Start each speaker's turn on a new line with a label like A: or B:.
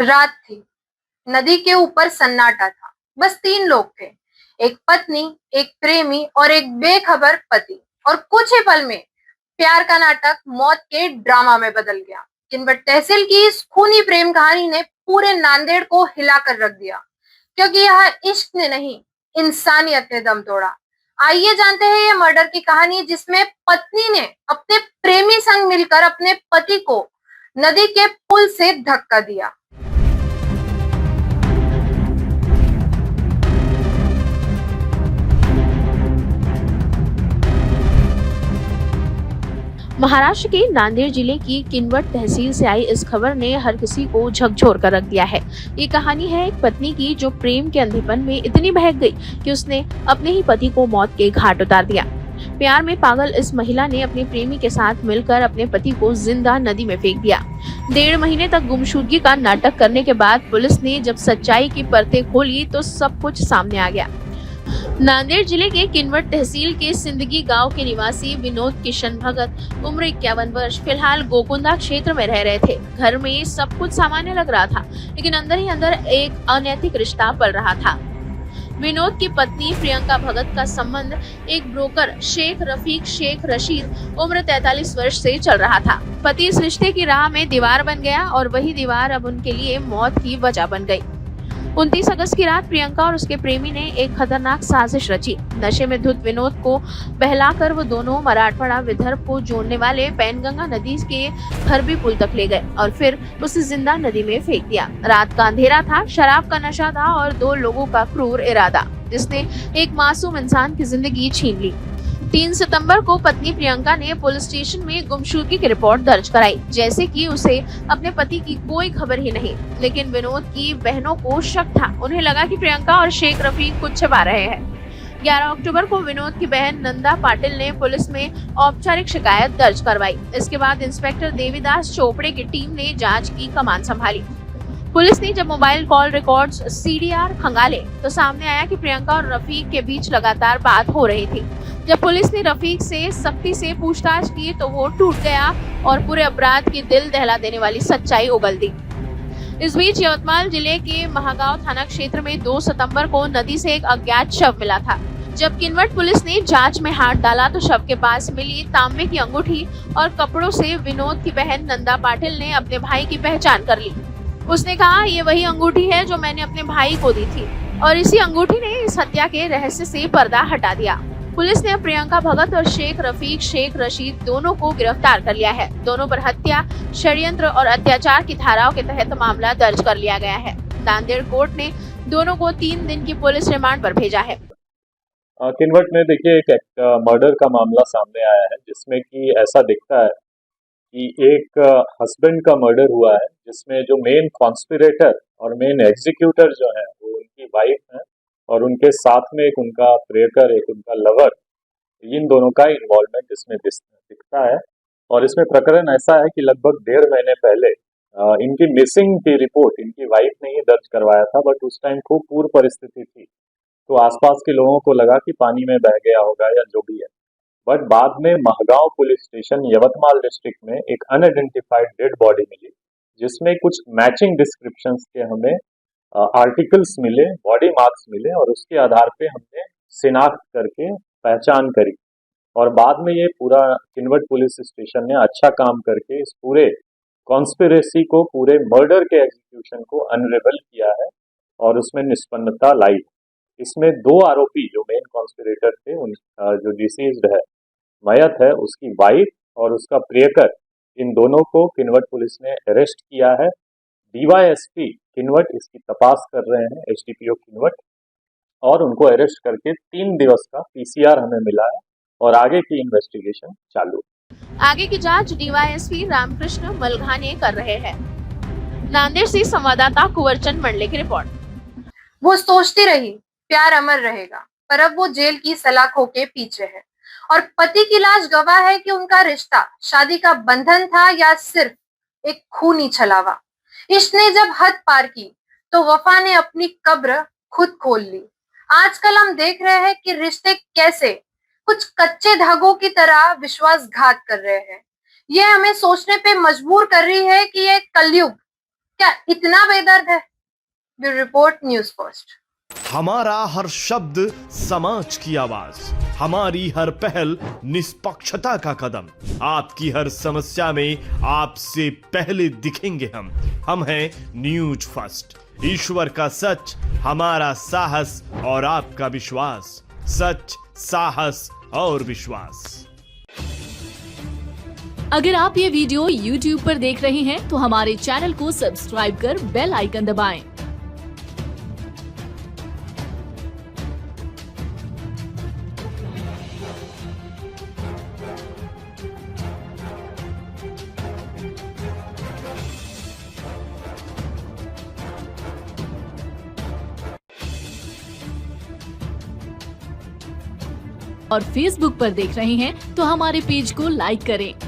A: रात थी, नदी के ऊपर सन्नाटा था। बस 3 लोग थे, एक पत्नी, एक प्रेमी और एक बेखबर पति। और कुछ ही पल में प्यार का नाटक मौत के ड्रामा में बदल गया। किन्वट तहसील की इस खूनी प्रेम कहानी ने पूरे नांदेड़ को हिलाकर रख दिया, क्योंकि यह इश्क ने नहीं, इंसानियत ने दम तोड़ा। आइए जानते हैं ये मर्डर की कहानी, जिसमें पत्नी ने अपने प्रेमी संग मिलकर अपने पति को नदी के पुल से धक्का दिया।
B: महाराष्ट्र के नांदेड़ जिले की किनवट तहसील से आई इस खबर ने हर किसी को झकझोर कर रख दिया है। ये कहानी है एक पत्नी की जो प्रेम के अंधेपन में इतनी बहक गई कि उसने अपने ही पति को मौत के घाट उतार दिया। प्यार में पागल इस महिला ने अपने प्रेमी के साथ मिलकर अपने पति को जिंदा नदी में फेंक दिया। 1.5 महीने तक गुमशुदगी का नाटक करने के बाद पुलिस ने जब सच्चाई की परतें खोली तो सब कुछ सामने आ गया। नांदेड़ जिले के किनवट तहसील के सिंदगी गांव के निवासी विनोद किशन भगत उम्र 51 वर्ष फिलहाल गोकुंदा क्षेत्र में रह रहे थे। घर में सब कुछ सामान्य लग रहा था, लेकिन अंदर ही अंदर एक अनैतिक रिश्ता पल रहा था। विनोद की पत्नी प्रियंका भगत का संबंध एक ब्रोकर शेख रफीक शेख रशीद उम्र 43 वर्ष से चल रहा था। पति इस रिश्ते की राह में दीवार बन गया और वही दीवार अब उनके लिए मौत की वजह बन गई। 29 अगस्त की रात प्रियंका और उसके प्रेमी ने एक खतरनाक साजिश रची। नशे में धुत विनोद को बहलाकर वो दोनों मराठवाड़ा विदर्भ को जोड़ने वाले पैनगंगा नदी के खरबी पुल तक ले गए और फिर उसे जिंदा नदी में फेंक दिया। रात का अंधेरा था, शराब का नशा था और 2 लोगों का क्रूर इरादा, जिसने एक मासूम इंसान की जिंदगी छीन ली। 3 सितंबर को पत्नी प्रियंका ने पुलिस स्टेशन में गुमशुदगी की रिपोर्ट दर्ज कराई, जैसे कि उसे अपने पति की कोई खबर ही नहीं। लेकिन विनोद की बहनों को शक था, उन्हें लगा कि प्रियंका और शेख रफीक कुछ छिपा रहे हैं। 11 अक्टूबर को विनोद की बहन नंदा पाटिल ने पुलिस में औपचारिक शिकायत दर्ज करवाई। इसके बाद इंस्पेक्टर देवीदास चोपड़े की टीम ने जाँच की कमान संभाली। पुलिस ने जब मोबाइल कॉल रिकॉर्ड्स सीडीआर खंगाले तो सामने आया कि प्रियंका और रफीक के बीच लगातार बात हो रही थी। जब पुलिस ने रफीक से सख्ती से पूछताछ की तो वो टूट गया और पूरे अपराध की दिल दहला देने वाली सच्चाई उगल दी। इस बीच यवतमाल जिले के महागांव थाना क्षेत्र में 2 सितंबर को नदी से एक अज्ञात शव मिला था। जब किनवट पुलिस ने जांच में हाथ डाला तो शव के पास मिली तांबे की अंगूठी और कपड़ों से विनोद की बहन नंदा पाटिल ने अपने भाई की पहचान कर ली। उसने कहा, ये वही अंगूठी है जो मैंने अपने भाई को दी थी, और इसी अंगूठी ने इस हत्या के रहस्य से पर्दा हटा दिया। पुलिस ने प्रियंका भगत और शेख रफीक शेख रशीद दोनों को गिरफ्तार कर लिया है। दोनों पर हत्या, षड्यंत्र और अत्याचार की धाराओं के तहत मामला दर्ज कर लिया गया है। नांदेड़ कोर्ट ने दोनों को 3 दिन की पुलिस रिमांड पर भेजा है।
C: किनवट में देखिए एक मर्डर का मामला सामने आया है, जिसमें कि ऐसा दिखता है कि एक हस्बैंड का मर्डर हुआ है, जिसमें जो मेन कॉन्स्पिरेटर और मेन एग्जीक्यूटर जो है वो उनकी वाइफ है और उनके साथ में एक उनका प्रेयकर, एक उनका लवर, इन दोनों का इन्वॉल्वमेंट इसमें दिखता है। और इसमें प्रकरण ऐसा है कि लगभग 1.5 महीने पहले इनकी मिसिंग की रिपोर्ट इनकी वाइफ ने ही दर्ज करवाया था, बट उस टाइम खूब पूर्व परिस्थिति थी, तो आसपास के लोगों को लगा कि पानी में बह गया होगा या जो भी है। बट बाद में Mahagaon police station Yavatmal district में एक अनआइडेंटिफाइड डेड बॉडी मिली, जिसमें कुछ मैचिंग डिस्क्रिप्शंस के हमें आर्टिकल्स मिले, बॉडी मार्क्स मिले, और उसके आधार पे हमने शिनाख्त करके पहचान करी। और बाद में ये पूरा किनवट पुलिस स्टेशन ने अच्छा काम करके इस पूरे कॉन्स्पिरेसी को, पूरे मर्डर के एग्जीक्यूशन को अनरेबल किया है और उसमें निष्पन्नता लाई। इसमें 2 आरोपी जो मेन कॉन्स्पिरेटर थे, उन जो डिसीज्ड है, मयत है, उसकी वाइफ और उसका प्रियकर, इन दोनों को किनवट पुलिस ने अरेस्ट किया है। डीवाईएसपी किनवट इसकी तपास कर रहे हैं, एसडीपीओ किनवट, और उनको अरेस्ट करके 3 दिवस का पीसीआर हमें मिला है और आगे की इन्वेस्टिगेशन चालू।
B: आगे की जांच डीवाईएसपी रामकृष्ण मलघाने कर रहे हैं। नांदेड़ से संवाददाता कुंवरचंद मंडले की रिपोर्ट।
A: वो सोचती रही प्यार अमर रहेगा, पर अब वो जेल की सलाखों के पीछे है और पति की लाश गवाह है कि उनका रिश्ता शादी का बंधन था या सिर्फ एक खूनी छलावा। इश्क ने जब हद पार की तो वफा ने अपनी कब्र खुद खोल ली। आजकल हम देख रहे हैं कि रिश्ते कैसे कुछ कच्चे धागों की तरह विश्वासघात कर रहे हैं। यह हमें सोचने पे मजबूर कर रही है कि ये कलयुग क्या इतना बेदर्द है? Bureau report, news first.
D: हमारा हर शब्द समाज की आवाज, हमारी हर पहल निष्पक्षता का कदम, आपकी हर समस्या में आपसे पहले दिखेंगे हम हैं न्यूज फर्स्ट। ईश्वर का सच, हमारा साहस और आपका विश्वास। सच, साहस और विश्वास।
E: अगर आप ये वीडियो YouTube पर देख रहे हैं तो हमारे चैनल को सब्सक्राइब कर बेल आइकन दबाएं। और Facebook पर देख रहे हैं तो हमारे पेज को लाइक करें।